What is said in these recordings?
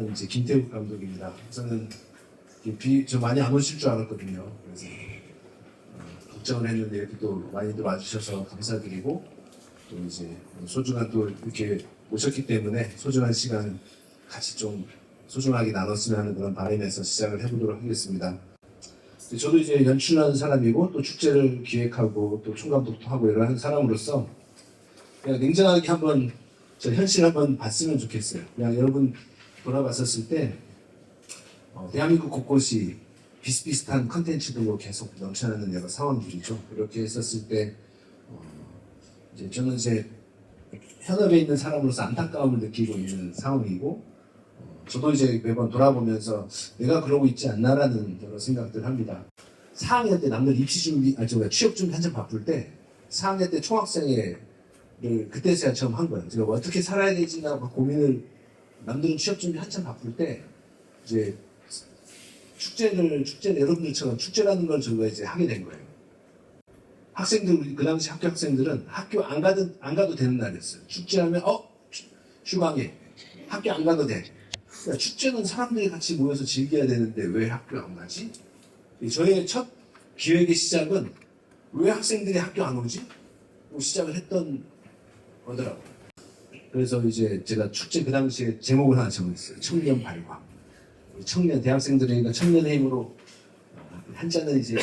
하는 이제 김태욱 감독입니다. 저는 저 많이 안 오실 줄 알았거든요. 그래서 걱정을 했는데 이렇게 또 많이들 와주셔서 감사드리고 또 이제 소중한 또 이렇게 오셨기 때문에 소중한 시간 같이 좀 소중하게 나눴으면 하는 그런 바람에서 시작을 해보도록 하겠습니다. 저도 이제 연출하는 사람이고 또 축제를 기획하고 또 총감독도 하고 이런 사람으로서 그냥 냉정하게 한번 저 현실 한번 봤으면 좋겠어요. 그냥 여러분 돌아봤었을 때 대한민국 곳곳이 비슷비슷한 컨텐츠들로 계속 넘쳐나는 여러 상황들이죠. 이렇게 했었을 때 이제 저는 이제 현업에 있는 사람으로서 안타까움을 느끼고 있는 상황이고 저도 이제 매번 돌아보면서 내가 그러고 있지 않나라는 여러 생각들을 합니다. 4학년 때 남들 입시 준비, 취업 준비 한참 바쁠 때 4학년 때 총학생회를 그때 제가 처음 한 거예요. 제가 어떻게 살아야 되지나 고민을 남들은 취업 준비 한참 바쁠 때 이제 축제를 여러분들처럼 축제라는 걸 저희가 이제 하게 된 거예요. 학생들 그 당시 학교 학생들은 학교 안 가도 되는 날이었어요. 축제하면 휴방해 학교 안 가도 돼. 그러니까 축제는 사람들이 같이 모여서 즐겨야 되는데 왜 학교 안 가지? 저의 첫 기획의 시작은 왜 학생들이 학교 안 오지? 시작을 했던 거더라고요. 그래서 이제 제가 축제 그 당시에 제목을 하나 정했어요. 청년 발광. 청년 대학생들이니까 청년의 힘으로 한자는 이제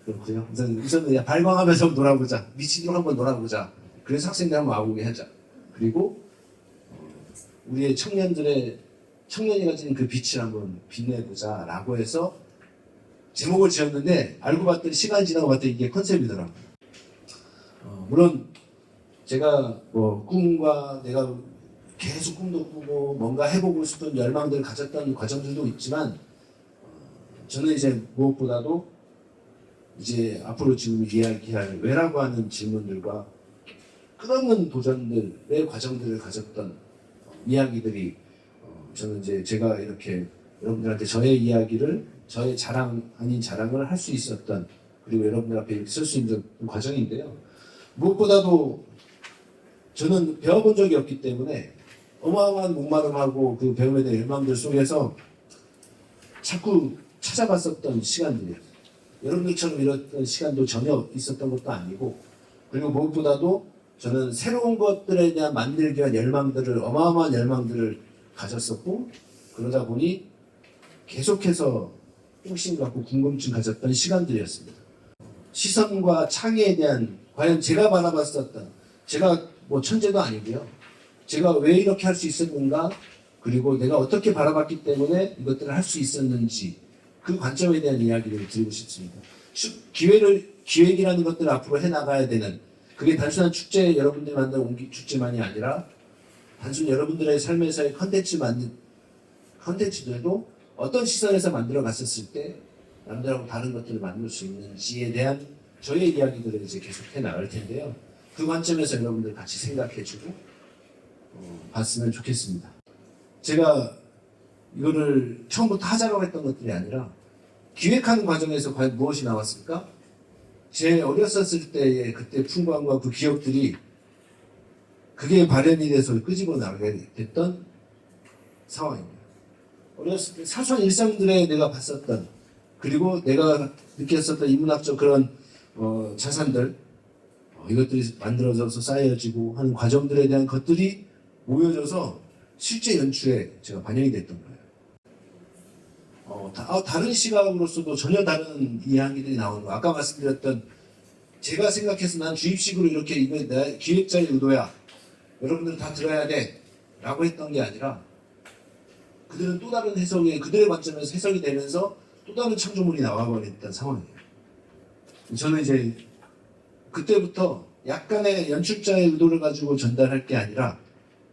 그렇고요. 우선 발광하면서 놀아보자. 미치도록 한번 놀아보자. 그래서 학생들 한번 와보게 하자. 그리고 우리의 청년이 가진 그 빛을 한번 빛내보자 라고 해서 제목을 지었는데 알고 봤더니 시간이 지나고 봤더니 이게 컨셉이더라고요. 물론 제가 꿈과 내가 계속 꿈도 꾸고 뭔가 해보고 싶은 열망들을 가졌던 과정들도 있지만 저는 이제 무엇보다도 이제 앞으로 지금 이야기할 왜라고 하는 질문들과 끝없는 도전들의 과정들을 가졌던 이야기들이 저는 이제 제가 이렇게 여러분들한테 저의 이야기를 저의 자랑 아닌 자랑을 할 수 있었던 그리고 여러분들 앞에 이렇게 설 수 있는 과정인데요. 무엇보다도 저는 배워본 적이 없기 때문에 어마어마한 목마름하고 그 배움에 대한 열망들 속에서 자꾸 찾아봤었던 시간들이에요. 여러분들처럼 이런 시간도 전혀 있었던 것도 아니고 그리고 무엇보다도 저는 새로운 것들에 대한 만들기 위한 열망들을 어마어마한 열망들을 가졌었고 그러다 보니 계속해서 호기심 갖고 궁금증 가졌던 시간들이었습니다. 시선과 창의에 대한 과연 제가 바라봤었던 제가 천재도 아니고요. 제가 왜 이렇게 할 수 있었는가 그리고 내가 어떻게 바라봤기 때문에 이것들을 할 수 있었는지 그 관점에 대한 이야기를 드리고 싶습니다. 기획이라는 것들을 앞으로 해나가야 되는 그게 단순한 축제 여러분들이 만든 옹기 축제만이 아니라 단순히 여러분들의 삶에서의 컨텐츠들도 어떤 시선에서 만들어 갔었을 때 남들하고 다른 것들을 만들 수 있는지에 대한 저의 이야기들을 이제 계속 해나갈 텐데요. 그 관점에서 여러분들 같이 생각해주고 봤으면 좋겠습니다. 제가 이거를 처음부터 하자고 했던 것들이 아니라 기획하는 과정에서 과연 무엇이 나왔을까? 제 어렸었을 때의 그때 풍광과 그 기억들이 그게 발현이 돼서 끄집어 나가게 됐던 상황입니다. 어렸을 때 사소한 일상들에 내가 봤었던 그리고 내가 느꼈었던 인문학적 그런 자산들 이것들이 만들어져서 쌓여지고 하는 과정들에 대한 것들이 모여져서 실제 연출에 제가 반영이 됐던 거예요. 다른 시각으로서도 전혀 다른 이야기들이 나오는 거예요. 아까 말씀드렸던 제가 생각해서 난 주입식으로 이렇게 이거 내 기획자의 의도야. 여러분들은 다 들어야 돼. 라고 했던 게 아니라 그들은 또 다른 해석에 그들의 관점에서 해석이 되면서 또 다른 창조물이 나와버렸던 상황이에요. 저는 이제 그때부터 약간의 연출자의 의도를 가지고 전달할 게 아니라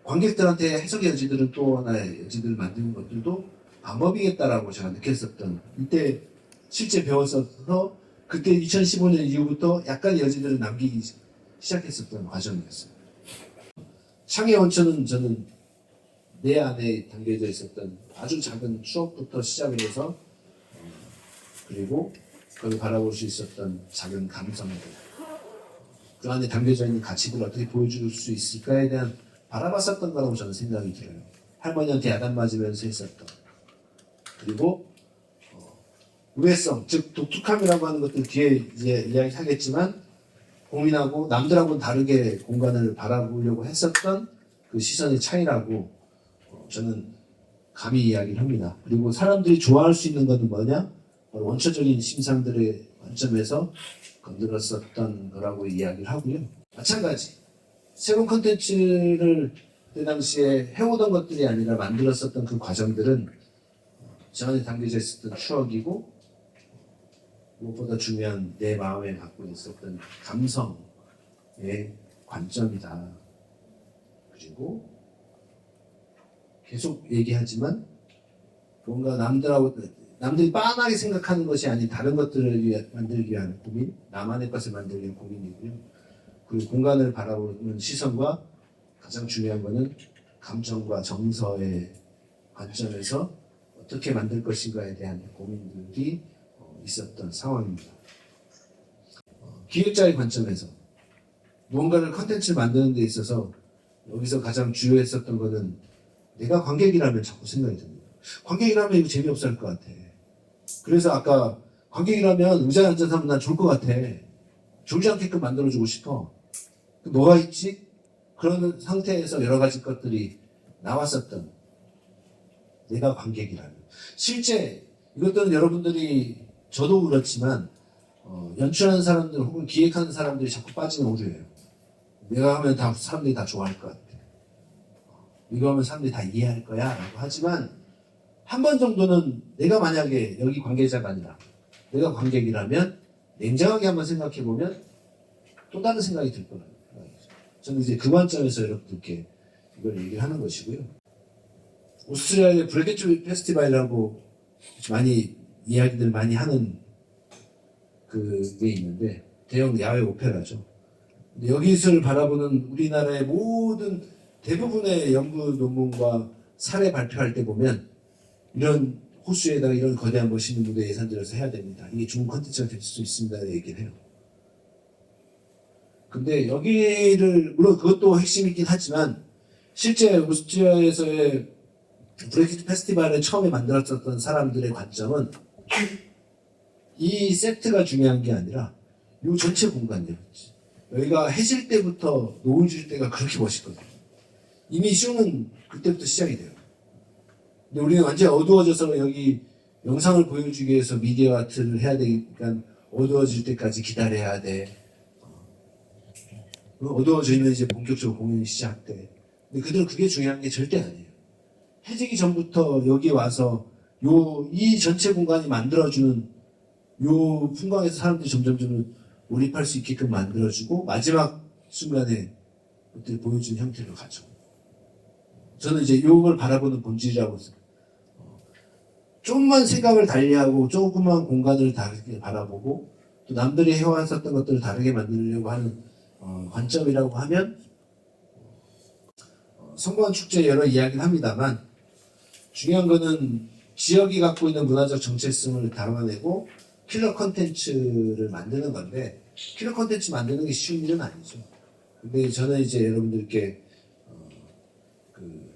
관객들한테 해석의 여지들은 또 하나의 여지들을 만드는 것들도 방법이겠다라고 제가 느꼈었던 이때 실제 배웠어서 그때 2015년 이후부터 약간의 여지들을 남기기 시작했었던 과정이었어요. 창의 원천은 저는 내 안에 담겨져 있었던 아주 작은 추억부터 시작을 해서 그리고 그걸 바라볼 수 있었던 작은 감성들 그 안에 담겨져 있는 가치들을 어떻게 보여줄 수 있을까에 대한 바라봤었던 거라고 저는 생각이 들어요. 할머니한테 야단 맞으면서 했었던, 그리고 우회성, 즉 독특함이라고 하는 것들 뒤에 이제 이야기하겠지만 고민하고 남들하고는 다르게 공간을 바라보려고 했었던 그 시선의 차이라고 저는 감히 이야기를 합니다. 그리고 사람들이 좋아할 수 있는 것은 뭐냐? 바로 원초적인 심상들의 관점에서 건드렸었던 거라고 이야기를 하고요. 마찬가지 새로운 콘텐츠를 그때 당시에 해오던 것들이 아니라 만들었었던 그 과정들은 저 안에 담겨져 있었던 추억이고, 무엇보다 중요한 내 마음에 갖고 있었던 감성의 관점이다. 그리고 계속 얘기하지만 뭔가 남들이 빤하게 생각하는 것이 아닌 다른 것들을 만들기 위한 고민, 나만의 것을 만들기 위한 고민이고요. 그리고 공간을 바라보는 시선과 가장 중요한 것은 감정과 정서의 관점에서 어떻게 만들 것인가에 대한 고민들이 있었던 상황입니다. 기획자의 관점에서 무언가를 컨텐츠를 만드는 데 있어서 여기서 가장 주요했었던 것은 내가 관객이라면 자꾸 생각이 듭니다. 관객이라면 이거 재미없어 할 것 같아. 그래서 아까 관객이라면 의자에 앉아서 하면 난 좋을 것 같아. 졸지 않게끔 만들어주고 싶어. 뭐가 있지? 그런 상태에서 여러 가지 것들이 나왔었던, 내가 관객이라면. 실제 이것들은 여러분들이, 저도 그렇지만 연출하는 사람들 혹은 기획하는 사람들이 자꾸 빠지는 오류예요. 내가 하면 다 사람들이 다 좋아할 것 같아. 이거 하면 사람들이 다 이해할 거야 라고 하지만 한 번 정도는 내가 만약에 여기 관계자가 아니라 내가 관객이라면 냉정하게 한번 생각해 보면 또 다른 생각이 들 거라는 생각이죠. 저는 이제 그 관점에서 여러분들께 이걸 얘기를 하는 것이고요. 오스트리아의 브레게트 페스티벌이라고 많이 이야기들 많이 하는 그게 있는데 대형 야외 오페라죠. 여기서를 바라보는 우리나라의 모든 대부분의 연구 논문과 사례 발표할 때 보면 이런 호수에다가 이런 거대한 멋있는 무대 예산 들여서 해야 됩니다. 이게 좋은 컨텐츠가 될 수 있습니다. 얘기를 해요. 근데 여기를, 물론 그것도 핵심이긴 하지만 실제 오스트리아에서의 브레이크 페스티벌을 처음에 만들었었던 사람들의 관점은 이 세트가 중요한 게 아니라 이 전체 공간이었지. 여기가 해질 때부터 노을 질 때가 그렇게 멋있거든요. 이미 쇼는 그때부터 시작이 돼요. 근데 우리는 완전히 어두워져서 여기 영상을 보여주기 위해서 미디어 아트를 해야 되니까 어두워질 때까지 기다려야 돼. 어두워지면 이제 본격적으로 공연이 시작돼. 근데 그들은 그게 중요한 게 절대 아니에요. 해지기 전부터 여기 와서 이 전체 공간이 만들어주는 요 풍광에서 사람들이 점점 몰입할 수 있게끔 만들어주고 마지막 순간에 그때 보여준 형태로 가죠. 저는 이제 이걸 바라보는 본질이라고 해서 조금만 생각을 달리하고 조금만 공간을 다르게 바라보고 또 남들이 해왔었던 것들을 다르게 만들려고 하는 관점이라고 하면 성공한 축제 여러 이야기를 합니다만 중요한 거는 지역이 갖고 있는 문화적 정체성을 담아내고 킬러 컨텐츠를 만드는 건데 킬러 컨텐츠 만드는 게 쉬운 일은 아니죠. 근데 저는 이제 여러분들께 그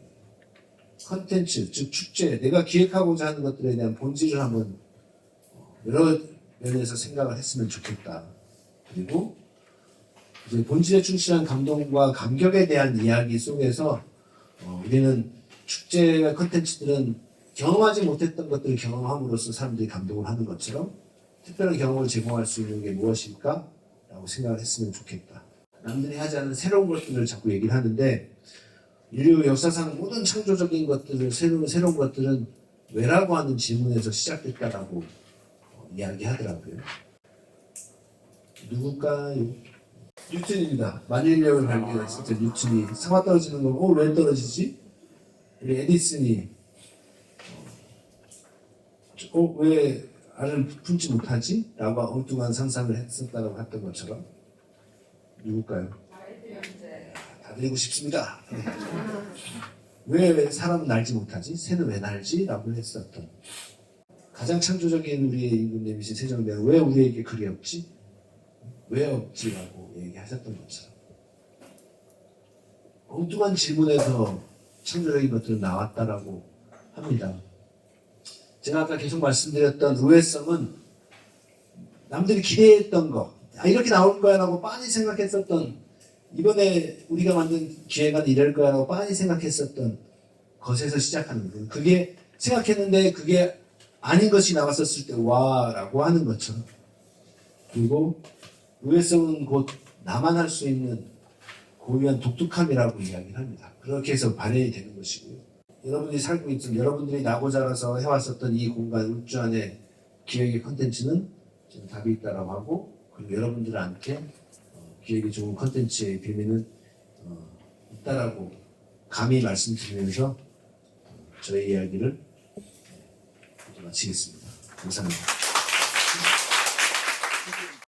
컨텐츠, 즉 축제, 내가 기획하고자 하는 것들에 대한 본질을 한번 여러 면에서 생각을 했으면 좋겠다. 그리고 이제 본질에 충실한 감동과 감격에 대한 이야기 속에서 우리는 축제 컨텐츠들은 경험하지 못했던 것들을 경험함으로써 사람들이 감동을 하는 것처럼 특별한 경험을 제공할 수 있는 게 무엇일까? 라고 생각을 했으면 좋겠다. 남들이 하지 않은 새로운 것들을 자꾸 얘기를 하는데 인류 역사상 모든 창조적인 것들을 새로운 것들은 왜라고 하는 질문에서 시작됐다라고 이야기하더라고요. 누굴까요? 뉴턴입니다. 만일력을 발견했을 때 뉴턴이 상아 떨어지는 거, 왜 떨어지지? 우리 에디슨이 왜 알을 품지 못하지? 라고 엉뚱한 상상을 했었다고 했던 것처럼 누굴까요? 다 드리고 싶습니다. 왜 사람은 날지 못하지? 새는 왜 날지? 라고 했었던 가장 창조적인 우리의 임금님이신 세종대왕은 왜 우리에게 그리 없지? 왜 없지라고 얘기하셨던 것처럼 엉뚱한 질문에서 창조적인 것들은 나왔다라고 합니다. 제가 아까 계속 말씀드렸던 의외성은 남들이 기대했던 거, 이렇게 나올 거야라고 빤히 생각했었던, 이번에 우리가 만든 기획안이 이럴 거야라고 빤히 생각했었던 것에서 시작하는 거예요. 그게 생각했는데 그게 아닌 것이 나왔었을 때 와라고 하는 것처럼. 그리고 의외성은 곧 나만 할 수 있는 고유한 독특함이라고 이야기를 합니다. 그렇게 해서 발현이 되는 것이고요. 여러분들이 살고 있던, 여러분들이 나고 자라서 해왔었던 이 공간 울주 안에 기획의 컨텐츠는 저는 답이 있다라고 하고, 그리고 여러분들한테 기획이 좋은 컨텐츠의 비밀은 있다라고 감히 말씀드리면서 저의 이야기를 마치겠습니다. 감사합니다.